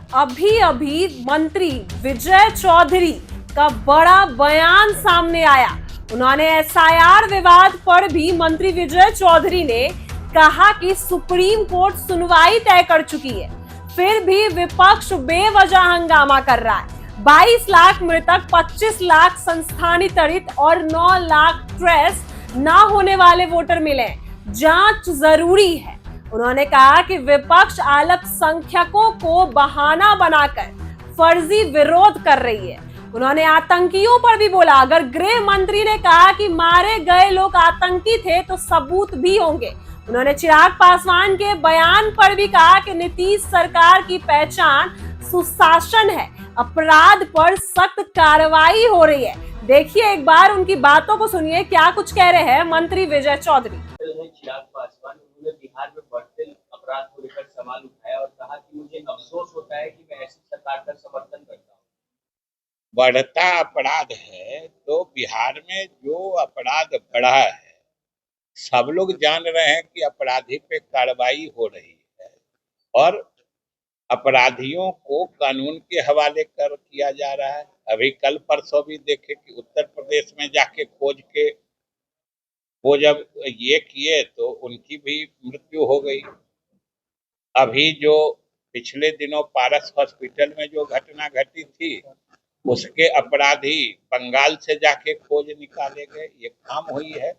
अभी अभी मंत्री विजय चौधरी का बड़ा बयान सामने आया। उन्होंने एसआईआर विवाद पर भी मंत्री विजय चौधरी ने कहा कि सुप्रीम कोर्ट सुनवाई तय कर चुकी है, फिर भी विपक्ष बेवजह हंगामा कर रहा है। 22 लाख मृतक, 25 लाख संस्थानीतरित और 9 लाख ट्रेस ना होने वाले वोटर मिले। जांच जरूरी है। उन्होंने कहा कि विपक्ष अल्पसंख्यकों को बहाना बनाकर फर्जी विरोध कर रही है। उन्होंने आतंकियों पर भी बोला। अगर गृह मंत्री ने कहा कि मारे गए लोग आतंकी थे तो सबूत भी होंगे। उन्होंने चिराग पासवान के बयान पर भी कहा कि नीतीश सरकार की पहचान सुशासन है, अपराध पर सख्त कार्रवाई हो रही है। देखिए एक बार उनकी बातों को सुनिए, क्या कुछ कह रहे हैं मंत्री विजय चौधरी। चिराग पासवान ने बिहार में बढ़ते अपराध को लेकर सवाल उठाया और कहा कि मुझे अफसोस होता है कि मैं ऐसी सरकार का समर्थन करता हूँ। बढ़ता अपराध है तो बिहार में जो अपराध बढ़ा है, सब लोग जान रहे हैं कि अपराधी पे कार्रवाई हो रही है और अपराधियों को कानून के हवाले कर किया जा रहा है। अभी कल परसों भी देखे कि उत्तर प्रदेश में जाके खोज के वो जब ये किए तो उनकी भी मृत्यु हो गई। अभी जो पिछले दिनों पारस हॉस्पिटल में जो घटना घटी थी, उसके अपराधी बंगाल से जाके खोज निकाले गए, ये काम हुई है।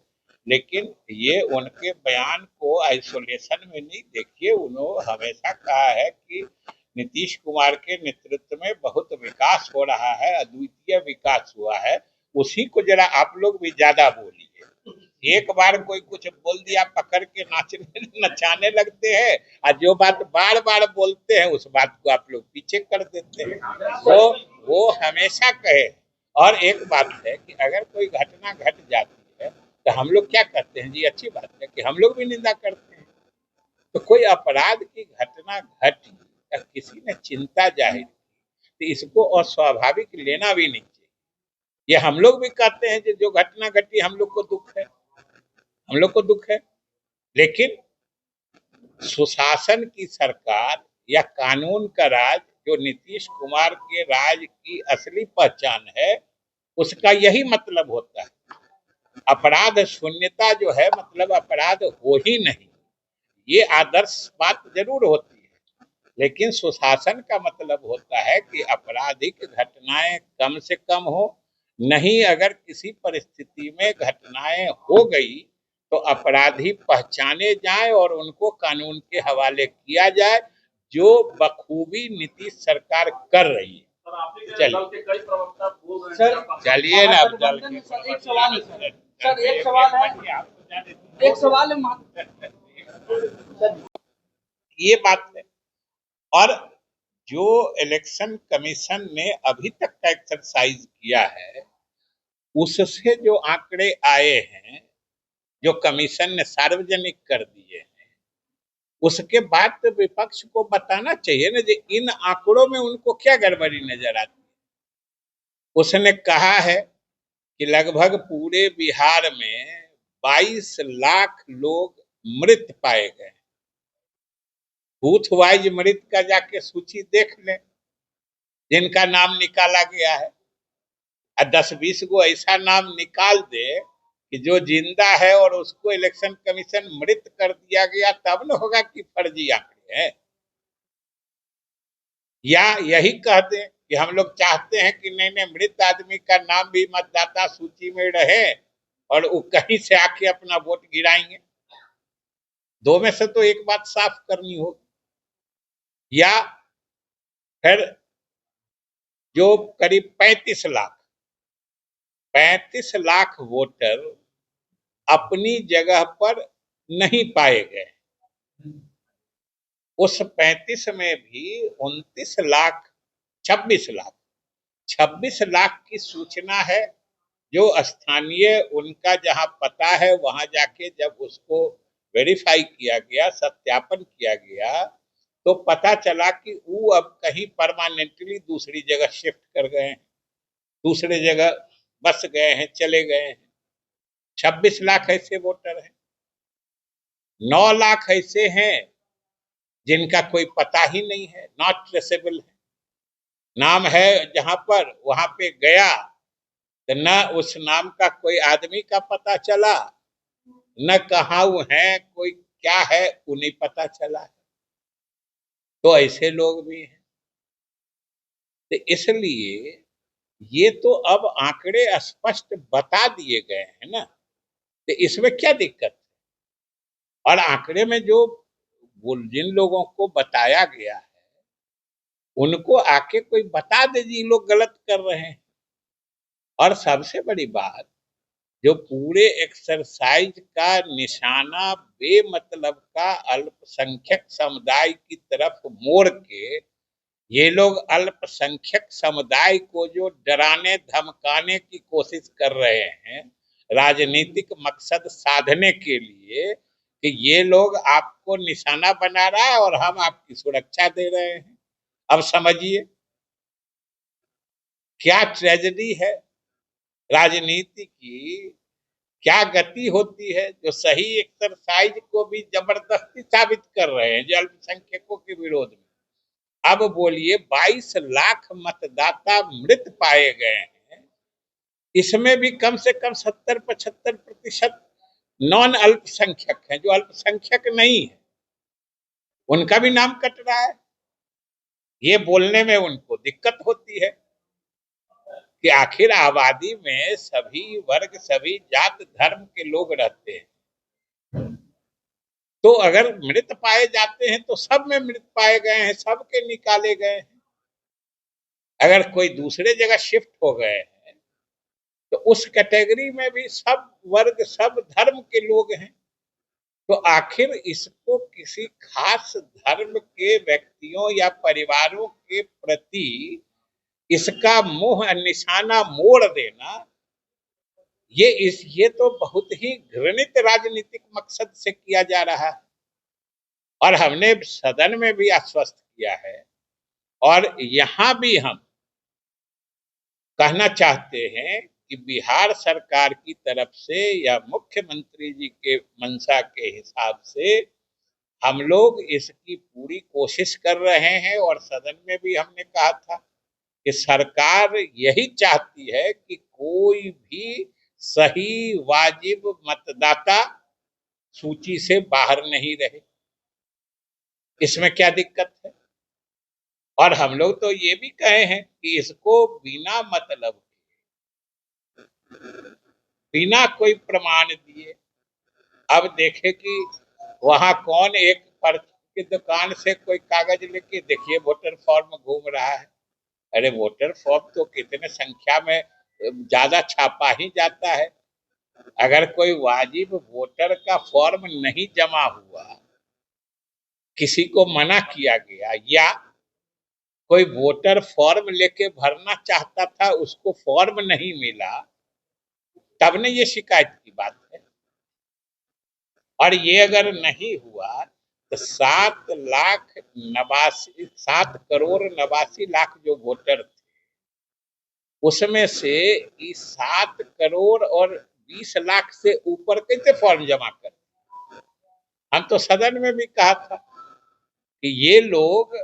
लेकिन ये उनके बयान को आइसोलेशन में नहीं देखिए। उन्होंने हमेशा कहा है कि नीतीश कुमार के नेतृत्व में बहुत विकास हो रहा है, अद्वितीय विकास हुआ है। उसी को जरा आप लोग भी ज्यादा बोलिए। एक बार कोई कुछ बोल दिया पकड़ के नाचने नचाने लगते हैं, और जो बात बार बार बोलते हैं उस बात को आप लोग पीछे कर देते हैं। तो वो हमेशा कहे। और एक बात है कि अगर कोई घटना घट जाती है तो हम लोग क्या करते हैं जी, अच्छी बात है कि हम लोग भी निंदा करते हैं। तो कोई अपराध की घटना घटी या किसी ने चिंता जाहिर की तो इसको अस्वाभाविक लेना भी नहीं चाहिए। ये हम लोग भी कहते हैं कि जो घटना घटी हम लोग को दुख है, हम लोग को दुख है। लेकिन सुशासन की सरकार या कानून का राज जो नीतीश कुमार के राज की असली पहचान है, उसका यही मतलब होता है। अपराध शून्यता जो है, मतलब अपराध हो ही नहीं, ये आदर्श बात जरूर होती है। लेकिन सुशासन का मतलब होता है कि आपराधिक घटनाएं कम से कम हो। नहीं, अगर किसी परिस्थिति में घटनाएं हो गई तो अपराधी पहचाने जाएं और उनको कानून के हवाले किया जाए, जो बखूबी नीतीश सरकार कर रही है। चलिए ना, अब दल के एक सवाल है ये बात है। और जो इलेक्शन कमीशन ने अभी तक का एक्सरसाइज किया है, उससे जो आंकड़े आए हैं, जो कमीशन ने सार्वजनिक कर दिए हैं, उसके बाद तो विपक्ष को बताना चाहिए ना कि इन आंकड़ों में उनको क्या गड़बड़ी नजर आती है। उसने कहा है कि लगभग पूरे बिहार में 22 लाख लोग मृत पाए गए। बूथ वाइज मृत का जाके सूची देख ले, जिनका नाम निकाला गया है। 10-20 को ऐसा नाम निकाल दे कि जो जिंदा है और उसको इलेक्शन कमीशन मृत कर दिया गया, तब न होगा कि फर्जी आंकड़े हैं। या यही कह दे कि हम लोग चाहते हैं कि नहीं मृत आदमी का नाम भी मतदाता सूची में रहे और वो कहीं से आके अपना वोट गिराएंगे। दो में से तो एक बात साफ करनी होगी। या फिर जो करीब 35 लाख वोटर अपनी जगह पर नहीं पाए गए, उस 35 में भी 26 लाख की सूचना है, जो स्थानीय उनका जहां पता है वहां जाके जब उसको वेरीफाई किया गया, सत्यापन किया गया, तो पता चला कि वो अब कहीं परमानेंटली दूसरी जगह शिफ्ट कर गए हैं, दूसरे जगह बस गए हैं, चले गए हैं। 26 लाख ऐसे वोटर हैं। 9 लाख ऐसे हैं जिनका कोई पता ही नहीं है, नॉट ट्रेसेबल है। नाम है जहां पर, वहां पे गया तो न उस नाम का कोई आदमी का पता चला, न कहाँ वो है, कोई क्या है वो नहीं पता चला। तो ऐसे लोग भी हैं। तो इसलिए ये तो अब आंकड़े स्पष्ट बता दिए गए हैं ना, तो इसमें क्या दिक्कत है? और आंकड़े में जो वो जिन लोगों को बताया गया है उनको आके कोई बता दे जी लोग गलत कर रहे हैं। और सबसे बड़ी बात, जो पूरे एक्सरसाइज का निशाना बेमतलब का अल्पसंख्यक समुदाय की तरफ मोड़ के ये लोग अल्पसंख्यक समुदाय को जो डराने धमकाने की कोशिश कर रहे हैं राजनीतिक मकसद साधने के लिए, कि ये लोग आपको निशाना बना रहा है और हम आपकी सुरक्षा दे रहे हैं। अब समझिए क्या ट्रेजेडी है राजनीति की, क्या गति होती है, जो सही एक्सरसाइज को भी जबरदस्ती साबित कर रहे हैं जो अल्पसंख्यकों के विरोध में। अब बोलिए 22 लाख मतदाता मृत पाए गए हैं, इसमें भी कम से कम 70-75% नॉन अल्पसंख्यक हैं, जो अल्पसंख्यक नहीं है उनका भी नाम कट रहा है। ये बोलने में उनको दिक्कत होती है कि आखिर आबादी में सभी वर्ग सभी जात धर्म के लोग रहते हैं, तो अगर मृत पाए जाते हैं तो सब में मृत पाए गए हैं, सबके निकाले गए हैं। अगर कोई दूसरे जगह शिफ्ट हो गए हैं तो उस कैटेगरी में भी सब वर्ग सब धर्म के लोग हैं। तो आखिर इसको किसी खास धर्म के व्यक्तियों या परिवारों के प्रति इसका मुंह निशाना मोड़ देना, ये तो बहुत ही घृणित राजनीतिक मकसद से किया जा रहा है। और हमने सदन में भी आश्वस्त किया है और यहां भी हम कहना चाहते हैं कि बिहार सरकार की तरफ से या मुख्यमंत्री जी के मंशा के हिसाब से हम लोग इसकी पूरी कोशिश कर रहे हैं। और सदन में भी हमने कहा था कि सरकार यही चाहती है कि कोई भी सही वाजिब मतदाता सूची से बाहर नहीं रहे। इसमें क्या दिक्कत है? और हम लोग तो ये भी कहे हैं कि इसको बिना मतलब बिना कोई प्रमाण दिए, अब देखे कि वहां कौन एक पर्ची की दुकान से कोई कागज लेके देखिए वोटर फॉर्म घूम रहा है। अरे वोटर फॉर्म तो कितने संख्या में ज्यादा छापा ही जाता है। अगर कोई वाजिब वोटर का फॉर्म नहीं जमा हुआ, किसी को मना किया गया, या कोई वोटर फॉर्म लेके भरना चाहता था उसको फॉर्म नहीं मिला, तब ने ये शिकायत की बात है। और ये अगर नहीं हुआ तो 7 करोड़ 89 लाख जो वोटर थे उसमें से इस 7 करोड़ और 20 लाख से ऊपर कैसे फॉर्म जमा कर। हम तो सदन में भी कहा था कि ये लोग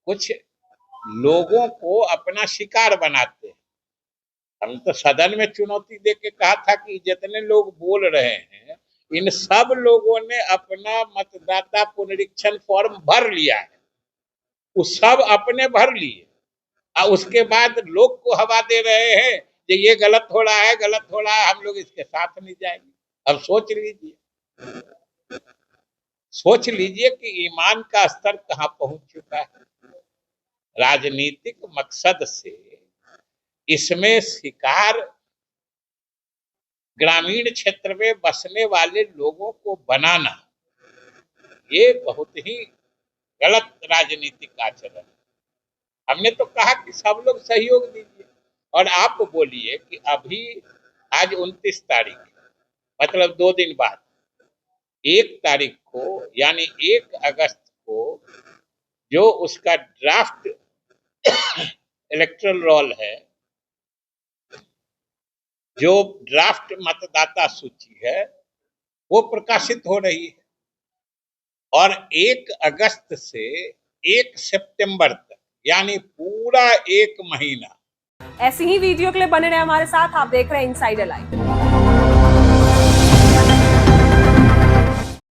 कुछ लोगों को अपना शिकार बनाते हैं। हम तो सदन में चुनौती दे के कहा था कि जितने लोग बोल रहे हैं इन सब लोगों ने अपना मतदाता पुनरीक्षण फॉर्म भर लिया है, वो सब अपने भर लिए और उसके बाद लोग को हवा दे रहे हैं कि ये गलत हो रहा है, गलत हो रहा है, हम लोग इसके साथ नहीं जाएंगे। अब सोच लीजिए कि ईमान का स्तर कहां पहुंच चुका है। राजनीतिक मकसद से इसमें शिकार ग्रामीण क्षेत्र में बसने वाले लोगों को बनाना, ये बहुत ही गलत राजनीतिक आचरण। हमने तो कहा कि सब लोग सहयोग दीजिए। और आप बोलिए कि अभी आज 29 तारीख, मतलब 2 दिन बाद 1 तारीख को यानी 1 अगस्त को जो उसका ड्राफ्ट इलेक्टोरल रोल है, जो ड्राफ्ट मतदाता सूची है, वो प्रकाशित हो रही है। और 1 अगस्त से 1 सितंबर तक यानी पूरा 1 महीना। ऐसी ही वीडियो के लिए बने रहे हमारे साथ। आप देख रहे हैं इनसाइडर लाइव।